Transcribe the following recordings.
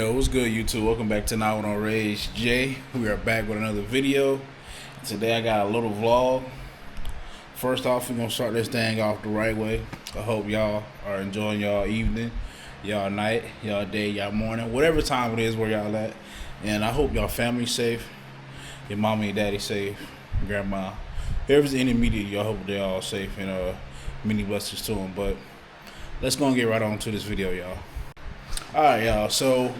Yo, what's good, YouTube? Welcome back to Now on Rage J. We are back with another video. Today I got a little vlog. First off, we're gonna start this thing off the right way. I hope y'all are enjoying y'all evening, y'all night, y'all day, y'all morning, whatever time it is where y'all at. And I hope y'all family safe, your mommy and daddy safe, grandma, whoever's in the media, y'all hope they all safe and many blessings to them. But let's go and get right on to this video, y'all. Alright, y'all, so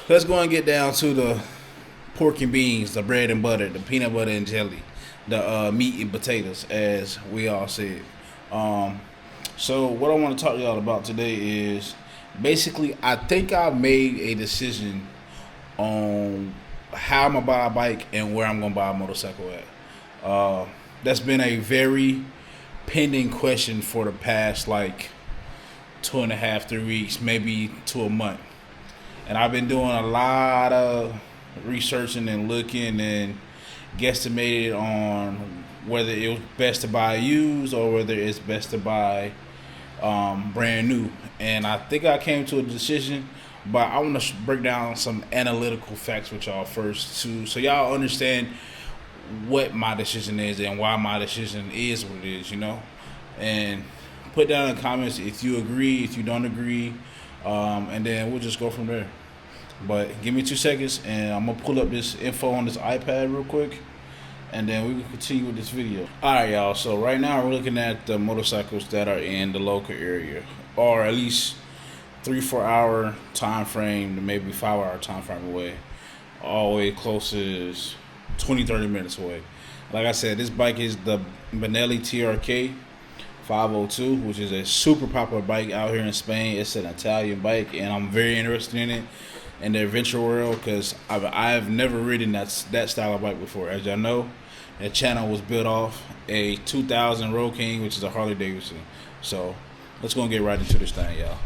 let's go and get down to the pork and beans, the bread and butter, the peanut butter and jelly, the meat and potatoes, as we all said. So what I want to talk to y'all about today is basically I think I made a decision on how I'm going to buy a bike and where I'm going to buy a motorcycle at. That's been a very pending question for the past, 2.5, 3 weeks, maybe to a month. And I've been doing a lot of researching and looking and guesstimated on whether it was best to buy used or whether it's best to buy brand new. And I think I came to a decision, but I want to break down some analytical facts with y'all first too, so y'all understand what my decision is and why my decision is what it is, and put down in the comments if you agree, if you don't agree, and then we'll just go from there. But give me 2 seconds, and I'm going to pull up this info on this iPad real quick, and then we can continue with this video. Alright, y'all, so right now we're looking at the motorcycles that are in the local area, or at least 3-4 hour time frame to maybe 5 hour time frame away, all the way close as 20-30 minutes away. Like I said, this bike is the Benelli TRK 502, which is a super popular bike out here in Spain. It's an Italian bike, and I'm very interested in it in the adventure world because I've never ridden that style of bike before. As y'all know, that channel was built off a 2000 Road King, which is a Harley Davidson. So let's go and get right into this thing, y'all.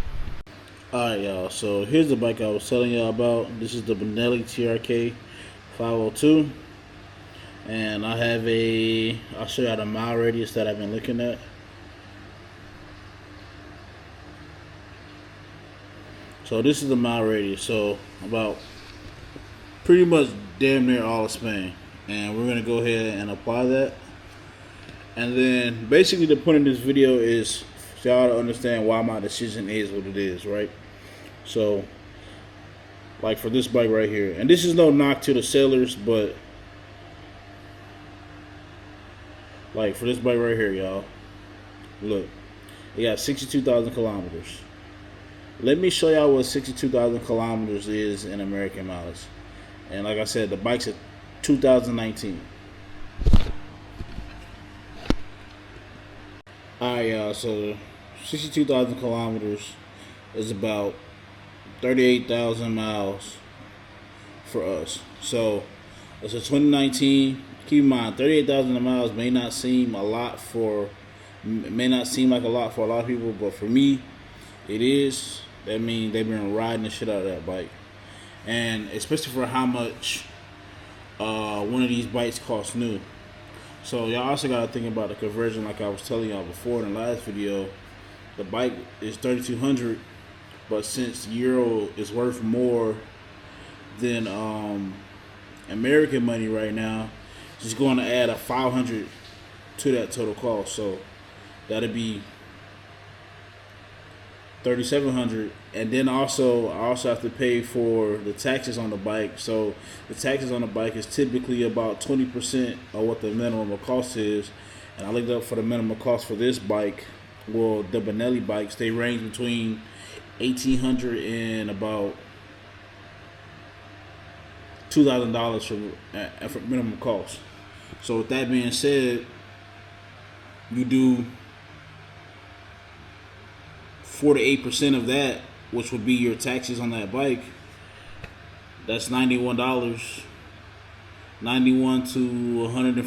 Alright, y'all, so here's the bike I was telling y'all about. This is the Benelli TRK 502, and I'll show y'all the mile radius that I've been looking at. So this is the mile radius, so about pretty much damn near all of Spain. And we're gonna go ahead and apply that. And then basically the point of this video is for y'all to understand why my decision is what it is, right? So like for this bike right here, and this is no knock to the sellers, but like for this bike right here, y'all, look, it got 62,000 kilometers. Let me show y'all what 62,000 kilometers is in American mileage. And like I said, the bike's at 2019. Alright, y'all, so 62,000 kilometers is about 38,000 miles for us. So it's a 2019. Keep in mind, 38,000 miles may not seem like a lot for a lot of people, but for me, it is. That means they've been riding the shit out of that bike. And especially for how much one of these bikes costs new. So y'all also got to think about the conversion, like I was telling y'all before in the last video. The bike is 3,200, but since euro is worth more than American money right now, it's going to add a 500 to that total cost. So that'll be 3,700, and then I also have to pay for the taxes on the bike. So the taxes on the bike is typically about 20% of what the minimum cost is. And I looked up for the minimum cost for this bike. Well, the Benelli bikes, they range between $1,800 and about $2,000 for minimum cost. So with that being said, you do 48% of that, which would be your taxes on that bike. That's $91, $91 to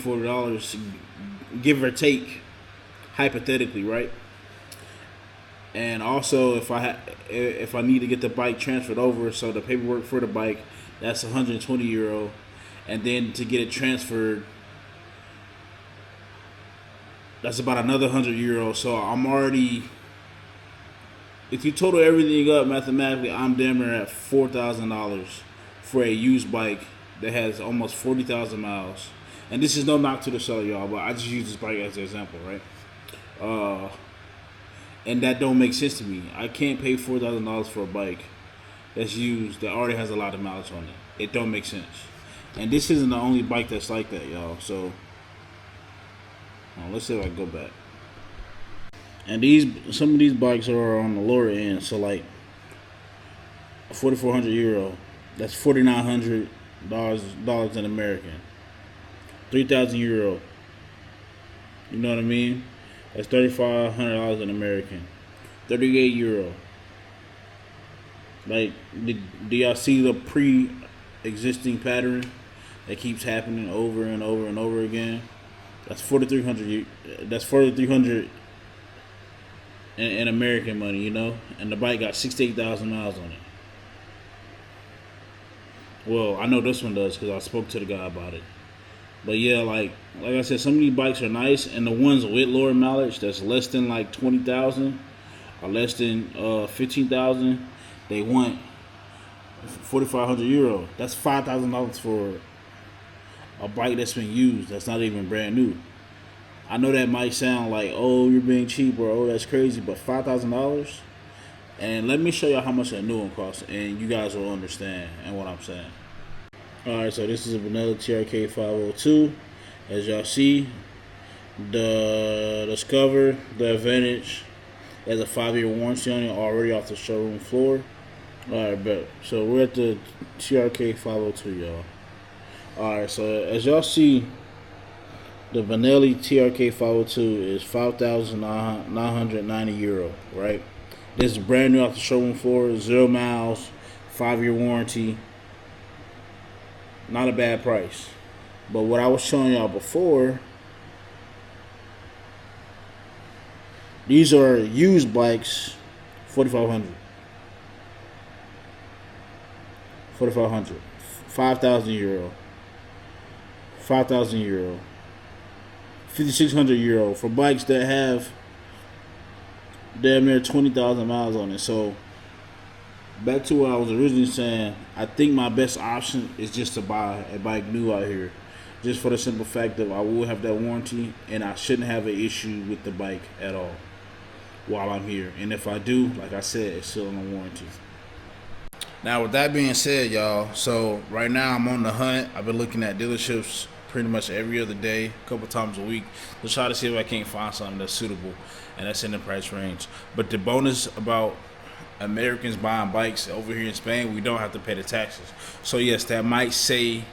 $140, give or take, hypothetically, right? And also, if I need to get the bike transferred over, so the paperwork for the bike, that's 120 euro, and then to get it transferred, that's about another 100 euros. So I'm already if you total everything up mathematically, I'm damn near at $4,000 for a used bike that has almost 40,000 miles. And this is no knock to the seller, y'all, but I just use this bike as an example, right? And that don't make sense to me. I can't pay $4,000 for a bike that's used that already has a lot of mileage on it. It don't make sense. And this isn't the only bike that's like that, y'all. So let's see if I can go back. And some of these bikes are on the lower end. So like 4,400 euro, that's $4,900 in American. 3,000 euro. You know what I mean? That's $3,500 in American. 38 euro. Like, do y'all see the pre-existing pattern that keeps happening over and over and over again? That's 4,300. That's 4,300 in American money, you know. And the bike got 68,000 miles on it. Well, I know this one does because I spoke to the guy about it. But yeah, like I said, some of these bikes are nice, and the ones with lower mileage that's less than like 20,000 or less than 15,000, they want 4,500 euro. That's $5,000 for a bike that's been used. That's not even brand new. I know that might sound like, oh, you're being cheap, or oh, that's crazy, but $5,000. And let me show y'all how much a new one costs, and you guys will understand and what I'm saying. Alright, so this is a Benelli TRK 502. As y'all see, the Discover, the Advantage, has a 5-year warranty on it already off the showroom floor. Alright, bet. So we're at the TRK 502, y'all. Alright, so as y'all see, the Benelli TRK 502 is 5,990 euro, right? This is brand new off the showroom floor, 0 miles, 5-year warranty. Not a bad price. But what I was showing y'all before, these are used bikes, 4,500. 4,500. 5,000 euro. 5,000 euro. 5,600 euro for bikes that have damn near 20,000 miles on it. So back to what I was originally saying, I think my best option is just to buy a bike new out here, just for the simple fact that I will have that warranty and I shouldn't have an issue with the bike at all while I'm here. And if I do, like I said, it's still on a warranty. Now with that being said, y'all, so right now I'm on the hunt. I've been looking at dealerships pretty much every other day, a couple times a week, to try to see if I can't find something that's suitable and that's in the price range. But the bonus about Americans buying bikes over here in Spain, we don't have to pay the taxes. So yes, that might say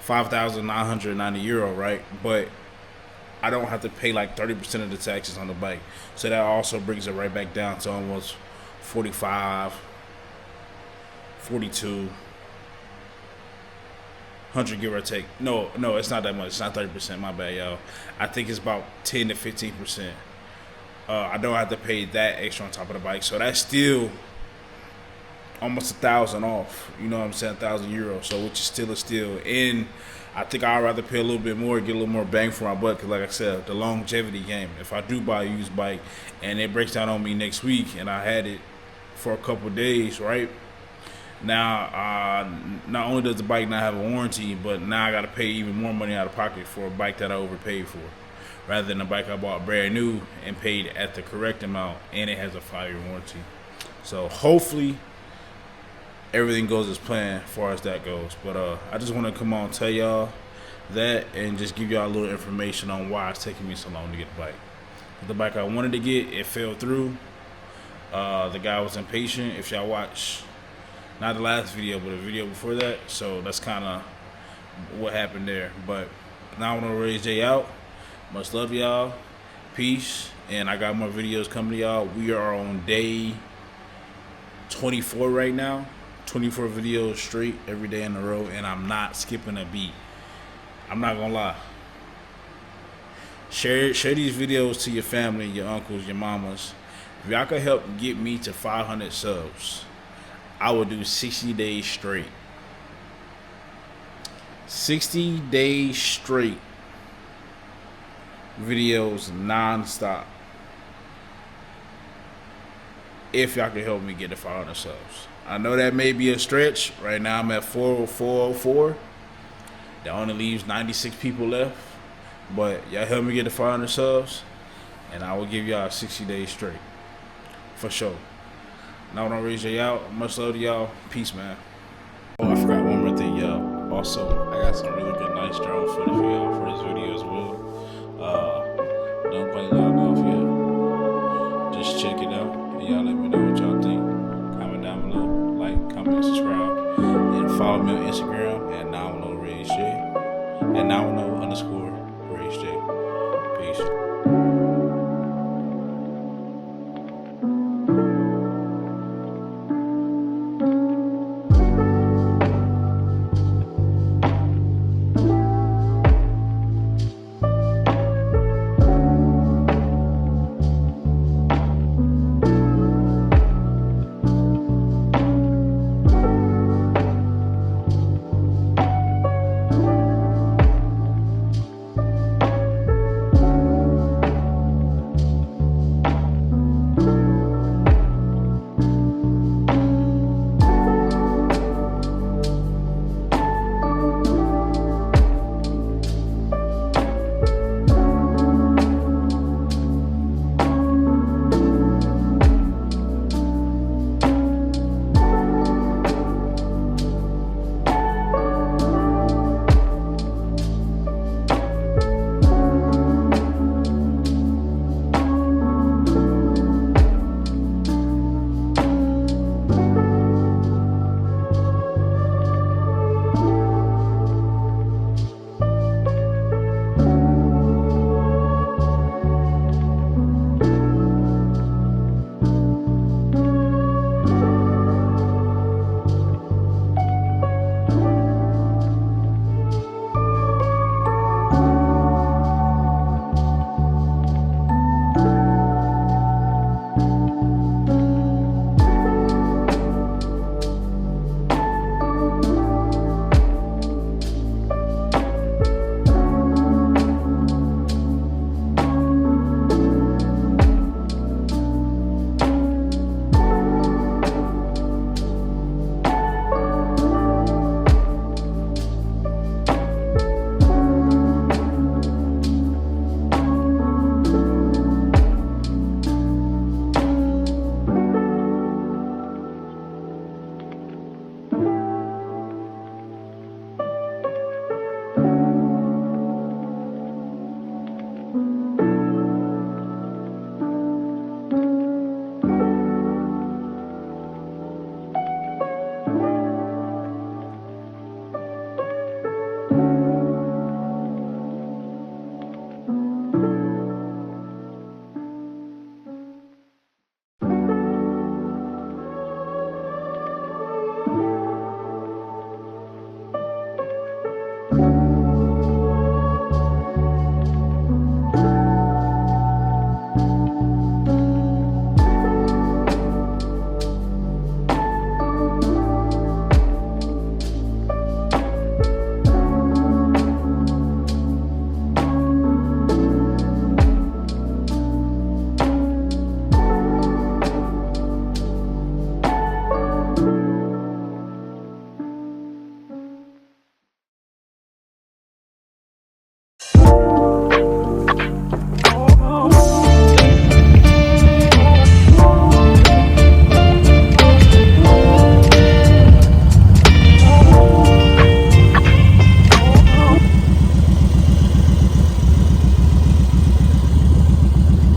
5,990 euro, right? But I don't have to pay like 30% of the taxes on the bike. So that also brings it right back down to almost 45, 42, 100, give or take. No, it's not that much. It's not 30%. My bad, y'all. I think it's about 10 to 15%. I don't have to pay that extra on top of the bike, so that's still almost 1,000 off. You know what I'm saying? 1,000 euros. So which is still a steal. And I think I'd rather pay a little bit more, get a little more bang for my buck. Because like I said, the longevity game. If I do buy a used bike and it breaks down on me next week, and I had it for a couple of days, right? Now, not only does the bike not have a warranty, but now I got to pay even more money out of pocket for a bike that I overpaid for, rather than a bike I bought brand new and paid at the correct amount, and it has a 5-year warranty. So hopefully everything goes as planned as far as that goes. But I just want to come on and tell y'all that and just give y'all a little information on why it's taking me so long to get the bike. The bike I wanted to get, it fell through. The guy was impatient. If y'all watch, not the last video, but a video before that. So that's kind of what happened there. But now I want to raise Jay out. Much love, y'all. Peace. And I got more videos coming to y'all. We are on day 24 right now. 24 videos straight every day in a row. And I'm not skipping a beat. I'm not going to lie. Share these videos to your family, your uncles, your mamas. If y'all could help get me to 500 subs, I will do 60 days straight. 60 days straight. Videos non-stop. if y'all can help me get to 500 subs. I know that may be a stretch. Right now I'm at 404. That only leaves 96 people left. But y'all help me get to 500 subs, and I will give y'all 60 days straight. For sure. Now don't raise you out. Much love to y'all. Peace, man. Oh, I forgot one more thing, y'all. Also, I got some really good nice drone footage for y'all for this video as well. Don't quite log off yet. Just check it out, and y'all let me know what y'all think. Comment down below, like, comment, subscribe, and follow me on Instagram at 910RageJ. And 910